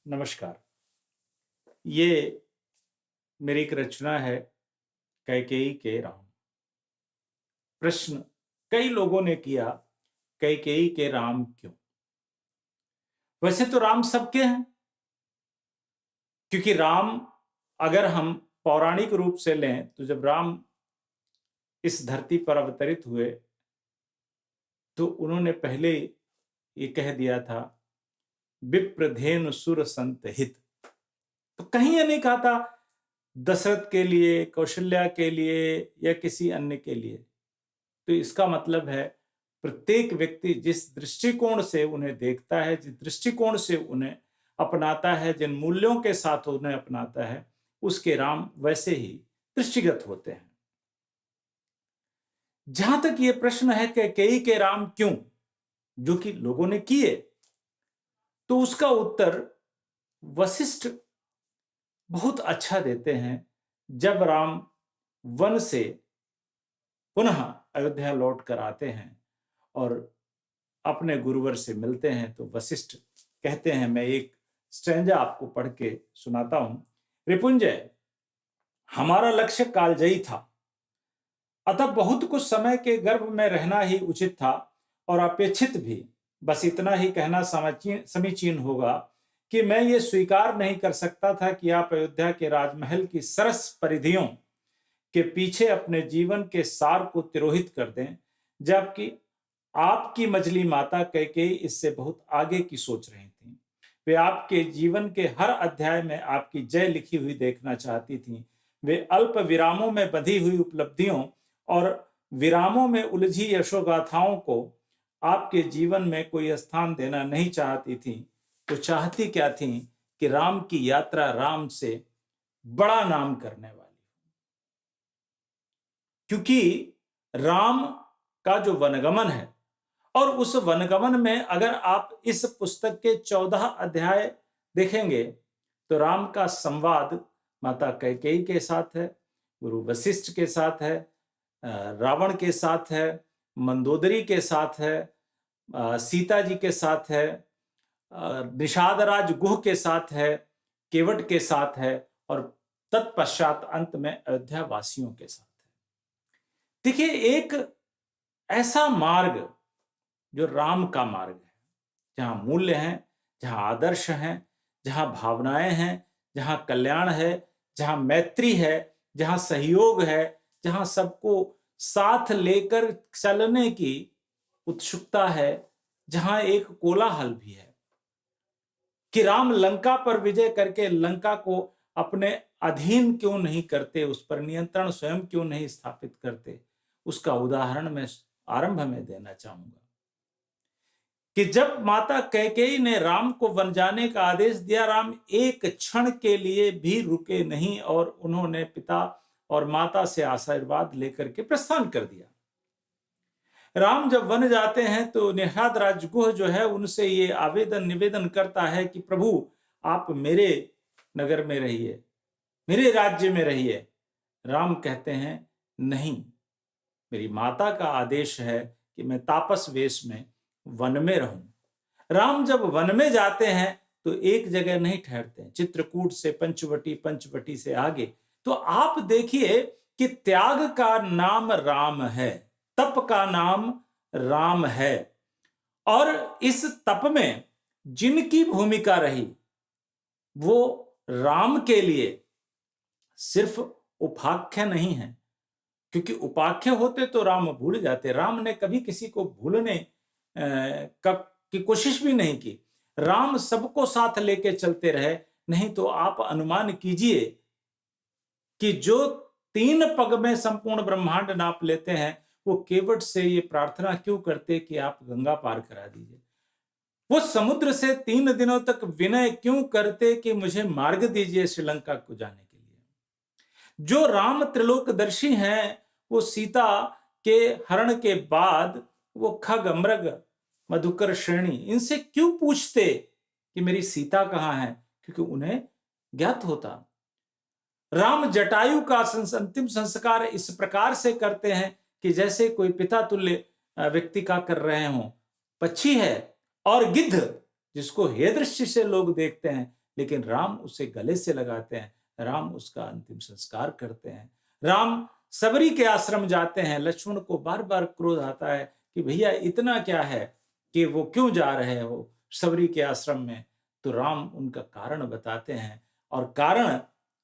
नमस्कार। ये मेरी एक रचना है, कैकेयी के राम। प्रश्न कई लोगों ने किया, कैकेयी के राम क्यों? वैसे तो राम सबके हैं, क्योंकि राम अगर हम पौराणिक रूप से लें तो जब राम इस धरती पर अवतरित हुए तो उन्होंने पहले ये कह दिया था, विप्रधेनु सुर संत हित। तो कहीं ये नहीं कहा था दशरथ के लिए, कौशल्या के लिए या किसी अन्य के लिए। तो इसका मतलब है प्रत्येक व्यक्ति जिस दृष्टिकोण से उन्हें देखता है, जिस दृष्टिकोण से उन्हें अपनाता है, जिन मूल्यों के साथ उन्हें अपनाता है, उसके राम वैसे ही दृष्टिगत होते हैं। जहां तक ये प्रश्न है कि कैकेयी के राम क्यों, जो कि लोगों ने किए, तो उसका उत्तर वशिष्ठ बहुत अच्छा देते हैं। जब राम वन से पुनः अयोध्या लौट कर आते हैं और अपने गुरुवर से मिलते हैं तो वशिष्ठ कहते हैं, मैं एक स्ट्रेंजा आपको पढ़ के सुनाता हूं। रिपुंजय, हमारा लक्ष्य कालजयी था, अतः बहुत कुछ समय के गर्भ में रहना ही उचित था और अपेक्षित भी। बस इतना ही कहना समीचीन होगा कि मैं ये स्वीकार नहीं कर सकता था कि आप अयोध्या के राजमहल की सरस परिधियों के पीछे अपने जीवन के सार को तिरोहित कर दें, जबकि आपकी मजली माता कैकेयी इससे बहुत आगे की सोच रही थी। वे आपके जीवन के हर अध्याय में आपकी जय लिखी हुई देखना चाहती थी। वे अल्प विरामों में बंधी हुई उपलब्धियों और विरामों में उलझी यशोगाथाओं को आपके जीवन में कोई स्थान देना नहीं चाहती थी। तो चाहती क्या थी कि राम की यात्रा राम से बड़ा नाम करने वाली, क्योंकि राम का जो वनगमन है, और उस वनगमन में अगर आप इस पुस्तक के 14 अध्याय देखेंगे तो राम का संवाद माता कैकेयी के साथ है, गुरु वशिष्ठ के साथ है, रावण के साथ है, मंदोदरी के साथ है, सीता जी के साथ है, निषादराज गुह के साथ है, केवट के साथ है, और तत्पश्चात अंत में अयोध्या वासियों के साथ है। देखिए, एक ऐसा मार्ग जो राम का मार्ग है, जहां मूल्य हैं, जहां आदर्श हैं, जहां भावनाएं हैं, जहां कल्याण है, जहां मैत्री है, जहां सहयोग है, जहां सबको साथ लेकर चलने की उत्सुकता है, जहां एक कोलाहल भी है कि राम लंका पर विजय करके लंका को अपने अधीन क्यों नहीं करते, उस पर नियंत्रण स्वयं क्यों नहीं स्थापित करते। उसका उदाहरण मैं आरंभ में देना चाहूंगा कि जब माता कैकेयी ने राम को वन जाने का आदेश दिया, राम एक क्षण के लिए भी रुके नहीं और उन्होंने पिता और माता से आशीर्वाद लेकर के प्रस्थान कर दिया। राम जब वन जाते हैं तो निषाद राजगुह जो है उनसे ये आवेदन निवेदन करता है कि प्रभु, आप मेरे नगर में रहिए, मेरे राज्य में रहिए। राम कहते हैं, नहीं, मेरी माता का आदेश है कि मैं तापस वेश में वन में रहूं। राम जब वन में जाते हैं तो एक जगह नहीं ठहरते, चित्रकूट से पंचवटी, पंचवटी से आगे। तो आप देखिए कि त्याग का नाम राम है, तप का नाम राम है, और इस तप में जिनकी भूमिका रही वो राम के लिए सिर्फ उपाख्य नहीं है, क्योंकि उपाख्य होते तो राम भूल जाते। राम ने कभी किसी को भूलने की कोशिश भी नहीं की। राम सबको साथ लेके चलते रहे। नहीं तो आप अनुमान कीजिए कि जो 3 पग में संपूर्ण ब्रह्मांड नाप लेते हैं, वो केवट से ये प्रार्थना क्यों करते कि आप गंगा पार करा दीजिए। वो समुद्र से 3 दिनों तक विनय क्यों करते कि मुझे मार्ग दीजिए श्रीलंका को जाने के लिए। जो राम त्रिलोकदर्शी हैं, वो सीता के हरण के बाद वो खग, मृग, मधुकर, श्रेणी, इनसे क्यों पूछते कि मेरी सीता कहां है, क्योंकि उन्हें ज्ञात होता। राम जटायु का अंतिम संस्कार इस प्रकार से करते हैं कि जैसे कोई पिता तुल्य व्यक्ति का कर रहे हों। पक्षी है और गिद्ध, जिसको हे दृष्टि से लोग देखते हैं, लेकिन राम उसे गले से लगाते हैं, राम उसका अंतिम संस्कार करते हैं। राम सबरी के आश्रम जाते हैं, लक्ष्मण को बार बार क्रोध आता है कि भैया इतना क्या है कि वो क्यों जा रहे हो सबरी के आश्रम में। तो राम उनका कारण बताते हैं और कारण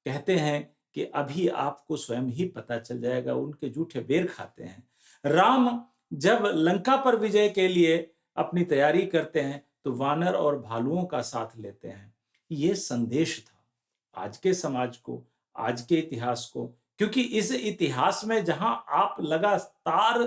कहते हैं कि अभी आपको स्वयं ही पता चल जाएगा। उनके जूठे बेर खाते हैं। राम जब लंका पर विजय के लिए अपनी तैयारी करते हैं तो वानर और भालुओं का साथ लेते हैं। ये संदेश था आज के समाज को, आज के इतिहास को, क्योंकि इस इतिहास में जहां आप लगातार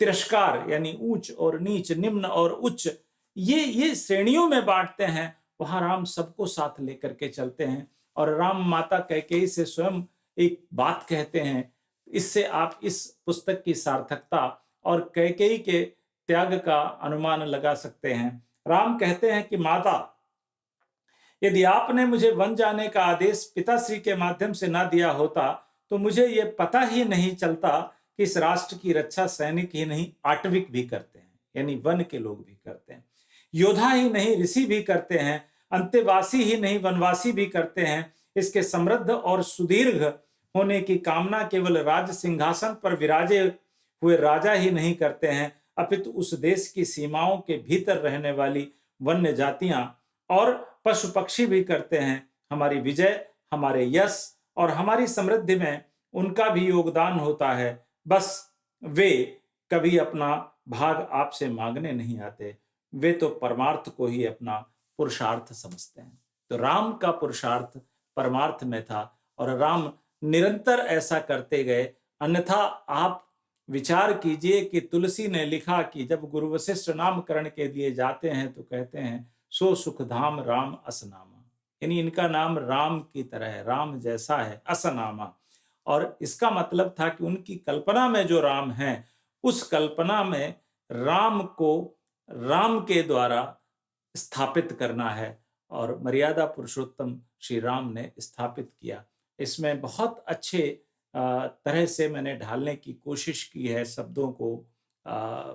तिरस्कार यानी ऊंच और नीच, निम्न और उच्च, ये श्रेणियों में बांटते हैं, वहां राम सबको साथ लेकर के चलते हैं। और राम माता कैकेयी से स्वयं एक बात कहते हैं। इससे आप इस पुस्तक की सार्थकता और कैकेयी के त्याग का अनुमान लगा सकते हैं। राम कहते हैं कि माता, यदि आपने मुझे वन जाने का आदेश पिताश्री के माध्यम से ना दिया होता तो मुझे ये पता ही नहीं चलता कि इस राष्ट्र की रक्षा सैनिक ही नहीं आटविक भी करते हैं, यानी वन के लोग भी करते हैं। योद्धा ही नहीं ऋषि भी करते हैं, अंत्यवासी ही नहीं वनवासी भी करते हैं। इसके समृद्ध और सुदीर्घ होने की कामना केवल राज सिंहासन पर विराजे हुए राजा ही नहीं करते हैं, अपितु उस देश की सीमाओं के भीतर रहने वाली वन्य जातियां और पशु पक्षी भी करते हैं। हमारी विजय, हमारे यश और हमारी समृद्धि में उनका भी योगदान होता है। बस वे कभी अपना भाग आपसे मांगने नहीं आते, वे तो परमार्थ को ही अपना पुरुषार्थ समझते हैं। तो राम का पुरुषार्थ परमार्थ में था और राम निरंतर ऐसा करते गए। अन्यथा आप विचार कीजिए कि तुलसी ने लिखा कि जब गुरु वशिष्ठ नामकरण के लिए जाते हैं तो कहते हैं सो सुखधाम राम असनामा, यानी इनका नाम राम की तरह है, राम जैसा है, असनामा। और इसका मतलब था कि उनकी कल्पना में जो राम है, उस कल्पना में राम को राम के द्वारा स्थापित करना है और मर्यादा पुरुषोत्तम श्री राम ने स्थापित किया। इसमें बहुत अच्छे तरह से मैंने ढालने की कोशिश की है शब्दों को,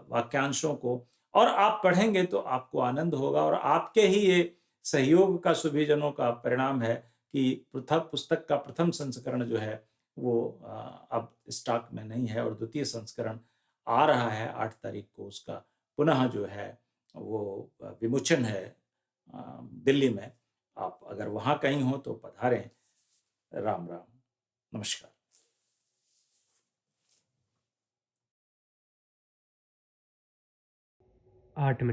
वाक्यांशों को, और आप पढ़ेंगे तो आपको आनंद होगा। और आपके ही ये सहयोग का, सुधीजनों का परिणाम है कि पुस्तक का प्रथम संस्करण जो है वो अब स्टॉक में नहीं है और द्वितीय संस्करण आ रहा है 8 तारीख को। उसका पुनः जो है वो विमोचन है दिल्ली में। आप अगर वहां कहीं हो तो पधारें। राम राम, नमस्कार। 8 मिनट।